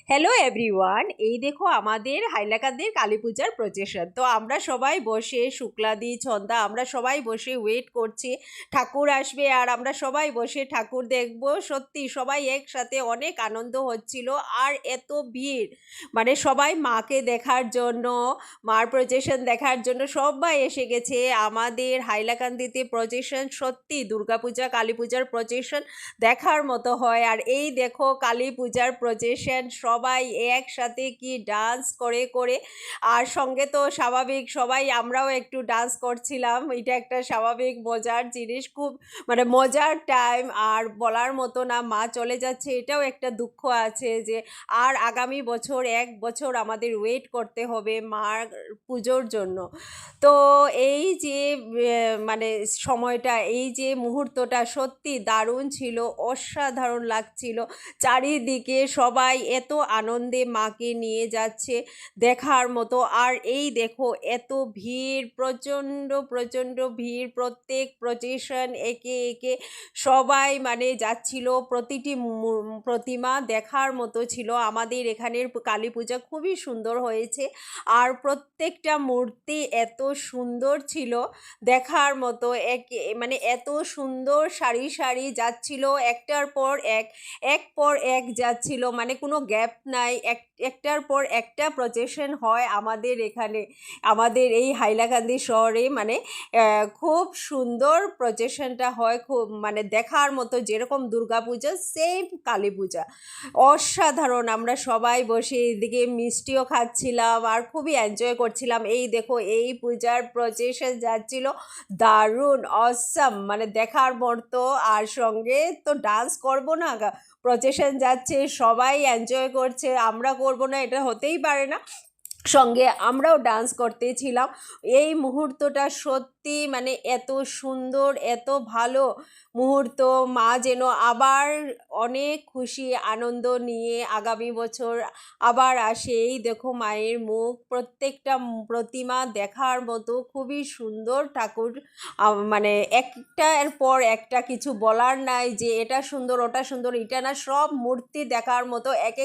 Hello everyone, এই দেখো আমাদের হাইলাকান্দির কালী পূজার প্রচেশন। তো আমরা সবাই বসে শুক্লাদি ছন্দা আমরা সবাই বসে ওয়েট করছি ঠাকুর আসবে, আর আমরা সবাই বসে ঠাকুর দেখব। সত্যি সবাই একসাথে অনেক আনন্দ হচ্ছিল। আর এত ভিড়, মানে সবাই মাকে দেখার জন্য, মার প্রচেশন দেখার জন্য সবাই এসে গেছে আমাদের হাইলাকান্দিতে। প্রচেশন সত্যি দুর্গাপূজা কালী পূজার প্রচেশন দেখার মতো হয়। আর এই দেখো কালী পূজার প্রচেশন, সবাই একসাথে কি ডান্স করে করে, আর সঙ্গে তো স্বাভাবিক সবাই আমরাও একটু ডান্স করছিলাম। এটা একটা স্বাভাবিক মজার জিনিস, খুব মানে মজার টাইম। আর বলার মতো না, মা চলে যাচ্ছে এটাও একটা দুঃখ আছে যে আর আগামী বছর 1 বছর আমাদের ওয়েট করতে হবে মার পুজোর জন্য। তো এই যে মানে সময়টা, এই যে মুহূর্তটা সত্যি দারুণ ছিল, অসাধারণ লাগছিল। চারিদিকে সবাই এত আনন্দে মাকে নিয়ে যাচ্ছে, দেখার মতো। আর এই দেখো এত ভিড়, প্রচণ্ড প্রচণ্ড ভিড়, প্রত্যেক প্রচেশন একে একে সবাই মানে যাচ্ছিল। প্রতিটি প্রতিমা দেখার মতো ছিল। আমাদের এখানের কালী পূজা খুবই সুন্দর হয়েছে, আর প্রত্যেকটা মূর্তি এত সুন্দর ছিল দেখার মতো। মানে এত সুন্দর সারি সারি যাচ্ছিল, একটার পর এক, এক পর এক যাচ্ছিল, মানে কোনো গ্যাপ নাই। একটার পর একটা প্রচেশন হয় আমাদের এখানে, আমাদের এই হাইলাকান্দি শহরে। মানে খুব সুন্দর প্রচেশনটা হয়, খুব মানে দেখার মতো। যেরকম দুর্গাপূজা সেম কালী পূজা, অসাধারণ। আমরা সবাই বসে এদিকে মিষ্টিও খাচ্ছিলাম আর খুবই এনজয় করছিলাম। এই দেখো এই পূজার প্রচেশন যাচ্ছিল, দারুণ অসাম, মানে দেখার মতো। আর সঙ্গে তো ডান্স করবো না, প্রচেশন যাচ্ছে সবাই এনজয় করছে, আমরা করব না এটা হতেই পারে না। সঙ্গে আমরাও ডান্স করতেছিলাম। এই মুহূর্তটা সত্যি মানে এত সুন্দর, এত ভালো মুহূর্ত। মা যেন আবার অনেক খুশি আনন্দ নিয়ে আগামী বছর আবার আসে। এই দেখো মায়ের মুখ, প্রত্যেকটা প্রতিমা দেখার মতো, খুবই সুন্দর ঠাকুর। মানে একটার পর একটা, কিছু বলার নাই যে এটা সুন্দর ওটা সুন্দর, এটা না, সব মূর্তি দেখার মতো। এক এক